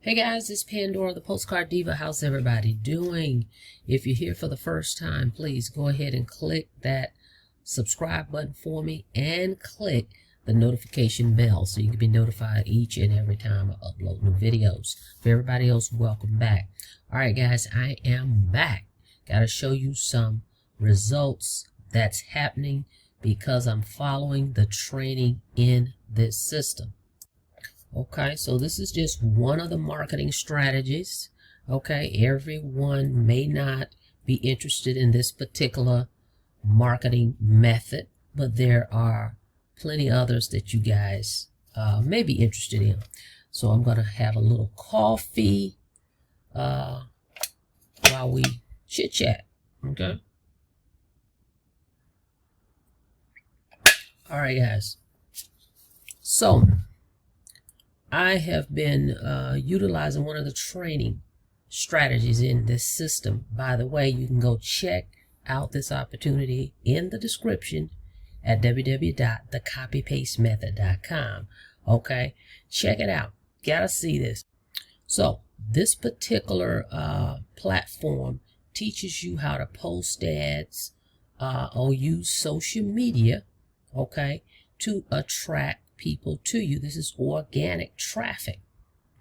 Hey guys, it's Pandora, the Postcard Diva. How's everybody doing? If you're here for the first time, please go ahead and click that subscribe button for me and click the notification bell so you can be notified each and every time I upload new videos. For everybody else, welcome back. All right, guys, I am back. Got to show you some results that's happening because I'm following the training in this system. Okay, so this is just one of the marketing strategies. Okay, everyone may not be interested in this particular marketing method, but there are plenty others that you guys may be interested in. So I'm going to have a little coffee while we chit chat. Okay. All right, guys. So I have been utilizing one of the training strategies in this system. By the way, you can go check out this opportunity in the description at www.thecopypastemethod.com. Okay, check it out. Gotta see this. So this particular platform teaches you how to post ads or use social media, okay, to attract people to you. This is organic traffic.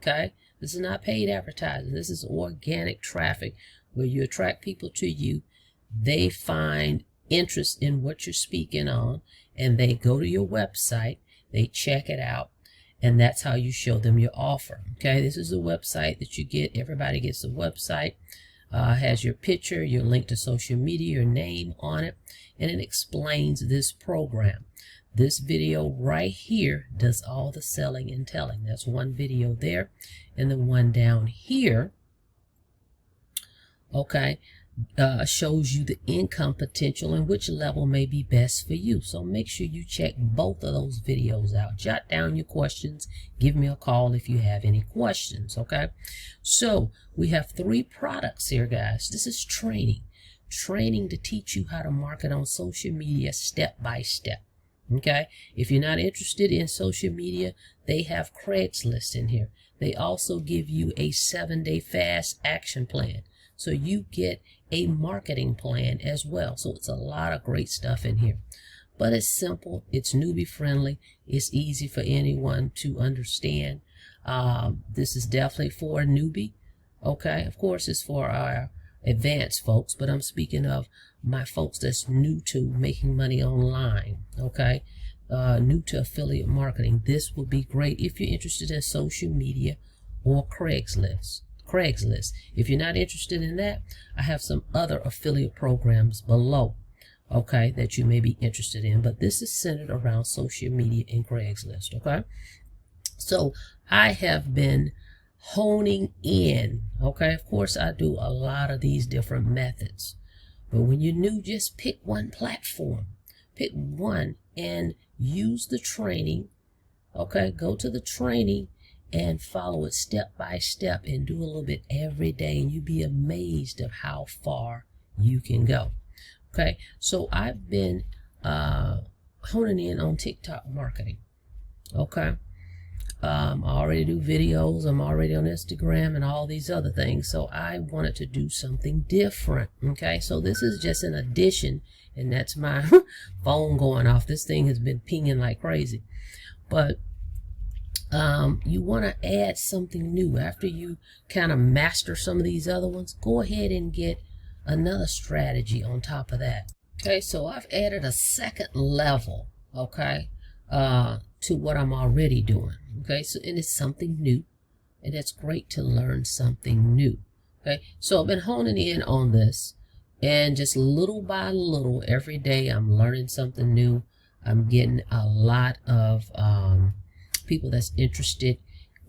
Okay, this is not paid advertising. This is organic traffic where you attract people to you. They find interest in what you're speaking on and they go to your website, they check it out, and that's how you show them your offer. Okay, this is a website that you get. Everybody gets a website, has your picture, your link to social media, your name on it, and it explains this program. This video right here does all the selling and telling. That's one video there, and the one down here, okay, shows you the income potential and which level may be best for you. So make sure you check both of those videos out. Jot down your questions. Give me a call if you have any questions, okay? So we have 3 products here, guys. This is training to teach you how to market on social media step by step. Okay, if you're not interested in social media, they have Craigslist in here. They also give you a 7-day fast action plan. So you get a marketing plan as well. So it's a lot of great stuff in here. But it's simple. It's newbie friendly. It's easy for anyone to understand. This is definitely for a newbie. Okay, of course it's for our advanced folks, but I'm speaking of my folks that's new to making money online, okay, new to affiliate marketing. This would be great if you're interested in social media or Craigslist. If you're not interested in that, I have some other affiliate programs below, okay, that you may be interested in, but this is centered around social media and Craigslist. Okay, so I have been honing in. Okay, of course I do a lot of these different methods, but when you're new, just pick one platform, pick one and use the training. Okay, go to the training and follow it step by step and do a little bit every day, and you'll be amazed of how far you can go. Okay, so I've been honing in on TikTok marketing. Okay, I already do videos. I'm already on Instagram and all these other things. So I wanted to do something different. Okay, so this is just an addition, and that's my phone going off. This thing has been pinging like crazy. But you want to add something new after you kind of master some of these other ones. Go ahead and get another strategy on top of that. Okay, so I've added a second level, okay, to what I'm already doing. Okay, so and it's something new, and it's great to learn something new. Okay, so I've been honing in on this, and just little by little every day I'm learning something new. I'm getting a lot of people that's interested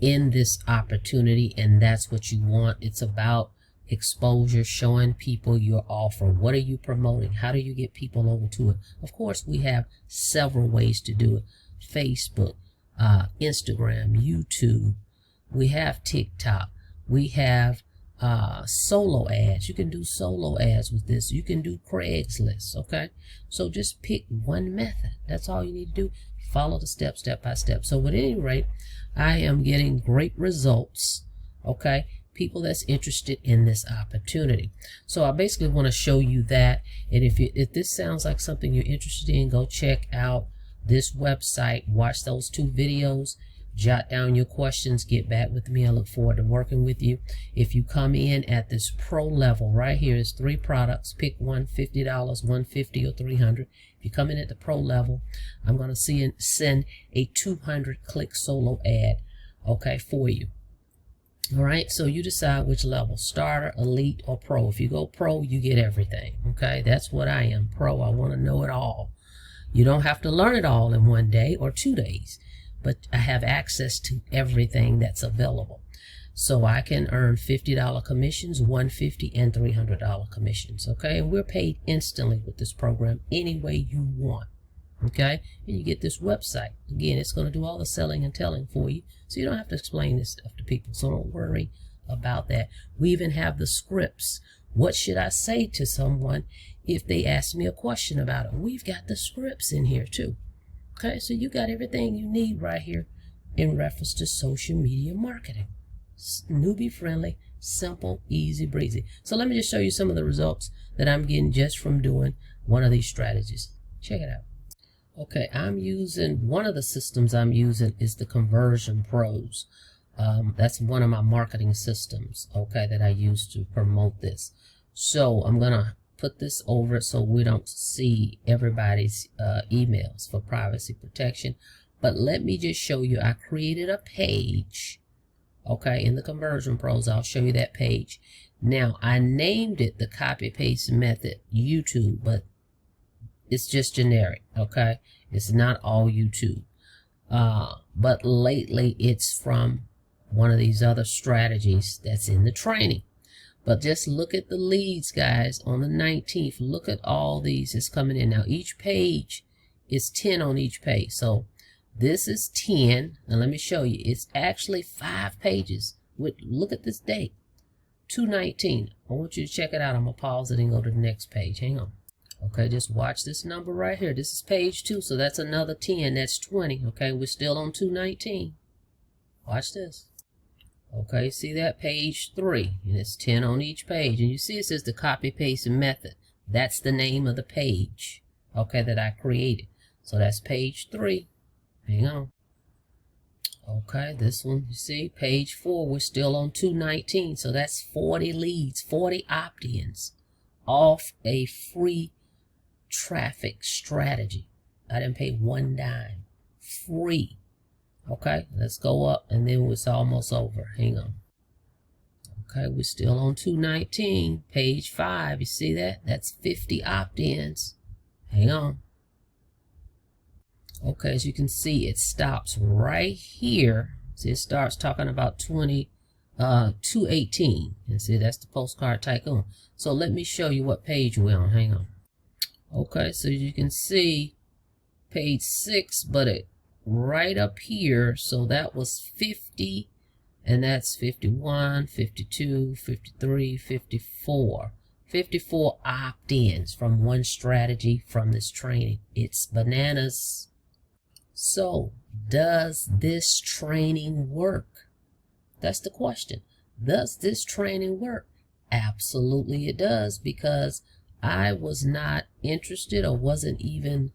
in this opportunity, and that's what you want. It's about exposure, showing people your offer. What are you promoting? How do you get people over to it? Of course, we have several ways to do it. Facebook, Instagram, YouTube, we have TikTok, we have solo ads. You can do solo ads with this. You can do Craigslist. Okay, so just pick one method. That's all you need to do. Follow the steps step by step. So at any rate, I am getting great results Okay, people that's interested in this opportunity. So I basically want to show you that. And if this sounds like something you're interested in, go check out this website, watch those 2 videos, jot down your questions, get back with me. I look forward to working with you. If you come in at this pro level right here, is 3 products, pick one, $50, $150 or $300. If you come in at the pro level, I'm going to send a 200 click solo ad, okay, for you. All right, so you decide which level, starter, elite, or pro. If you go pro, you get everything. Okay, that's what I am, pro. I want to know it all. You don't have to learn it all in 1 day or 2 days, but I have access to everything that's available. So I can earn $50 commissions, $150 and $300 commissions. Okay, and we're paid instantly with this program any way you want. Okay, and you get this website. Again, it's going to do all the selling and telling for you, so you don't have to explain this stuff to people. So don't worry about that. We even have the scripts. What should I say to someone if they ask me a question about it? We've got the scripts in here too. Okay, so you got everything you need right here in reference to social media marketing. Newbie friendly, simple, easy breezy. So let me just show you some of the results that I'm getting just from doing one of these strategies. Check it out. Okay, I'm using, one of the systems I'm using is the Conversion Pros. That's one of my marketing systems, okay, that I use to promote this. So I'm going to put this over it so we don't see everybody's emails for privacy protection. But let me just show you, I created a page, okay, in the Conversion Pros. I'll show you that page. Now, I named it the copy paste method YouTube, but it's just generic, okay? It's not all YouTube. But lately, it's from one of these other strategies that's in the training. But just look at the leads, guys, on the 19th. Look at all these that's coming in. Now, each page is 10 on each page. So this is 10. And let me show you. It's actually 5 pages. Look at this date, 2/19. I want you to check it out. I'm going to pause it and go to the next page. Hang on. Okay, just watch this number right here. This is page 2, so that's another 10. That's 20. Okay, we're still on 2/19. Watch this. Okay, see that? Page 3, and it's 10 on each page. And you see it says the copy paste method. That's the name of the page, okay, that I created. So that's page 3. Hang on. Okay, this one, you see, page 4, we're still on 2/19. So that's 40 leads, 40 opt-ins off a free traffic strategy. I didn't pay 1 dime. Free. Okay, let's go up, and then it's almost over. Hang on. Okay, we're still on 2/19. Page 5, you see that? That's 50 opt-ins. Hang on. Okay, as you can see, it stops right here. See, it starts talking about 2/18. And see, that's the Postcard Tycoon. So let me show you what page we're on. Hang on. Okay, so you can see page 6, but it right up here. So that was 50, and that's 51, 52, 53, 54. 54 opt-ins from one strategy from this training. It's bananas. So, does this training work? That's the question. Does this training work? Absolutely it does, because I was not interested or wasn't even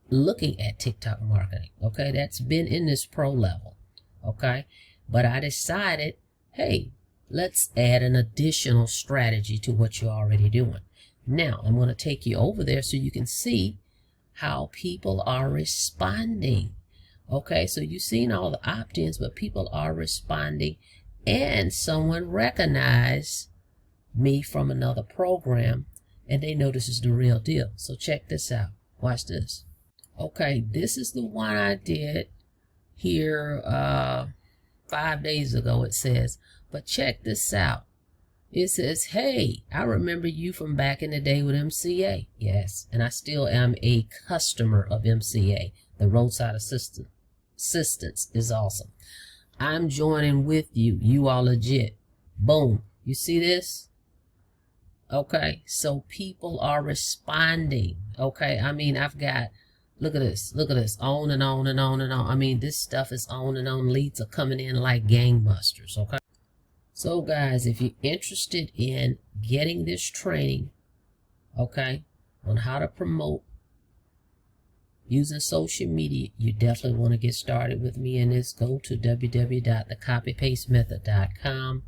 looking at TikTok marketing. Okay, that's been in this pro level. Okay, but I decided, hey, let's add an additional strategy to what you're already doing. Now, I'm going to take you over there so you can see how people are responding. Okay, so you've seen all the opt-ins, but people are responding, and someone recognized me from another program, and they know this is the real deal. So check this out. Watch this. Okay, this is the one I did here 5 days ago, it says. But check this out. It says, hey, I remember you from back in the day with MCA. Yes, and I still am a customer of MCA. The roadside assistance is awesome. I'm joining with you. You are legit. Boom. You see this? Okay, so people are responding. Okay, I mean, I've got, look at this, on and on and on and on. I mean, this stuff is on and on. Leads are coming in like gangbusters. Okay, So guys, if you're interested in getting this training, okay, on how to promote using social media, you definitely want to get started with me in this. Go to www.thecopypastemethod.com.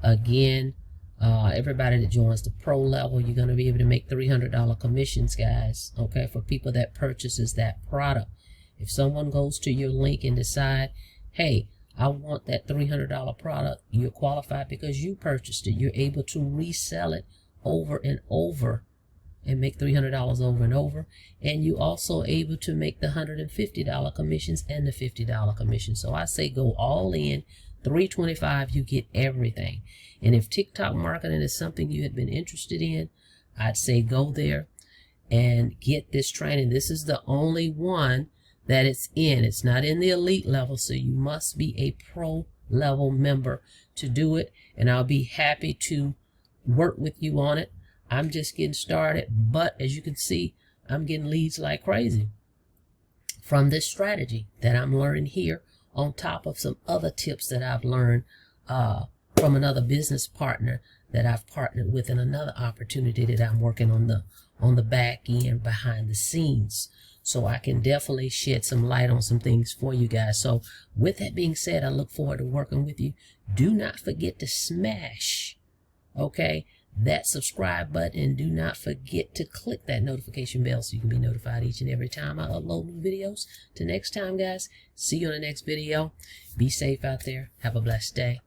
Again, everybody that joins the pro level, you're going to be able to make $300 commissions, guys, okay, for people that purchases that product. If someone goes to your link and decide, hey, I want that $300 product, you're qualified because you purchased it. You're able to resell it over and over and make $300 over and over. And you also able to make the $150 commissions and the $50 commission. So I say go all in. $325, you get everything. And if TikTok marketing is something you had been interested in, I'd say go there and get this training. This is the only one that it's in. It's not in the elite level, so you must be a pro level member to do it. And I'll be happy to work with you on it. I'm just getting started, but as you can see, I'm getting leads like crazy from this strategy that I'm learning here, on top of some other tips that I've learned from another business partner that I've partnered with in another opportunity that I'm working on the back end, behind the scenes. So I can definitely shed some light on some things for you guys. So with that being said, I look forward to working with you. Do not forget to smash, okay, that subscribe button, and do not forget to click that notification bell so you can be notified each and every time I upload new videos. Till next time, guys, see you on the next video. Be safe out there. Have a blessed day.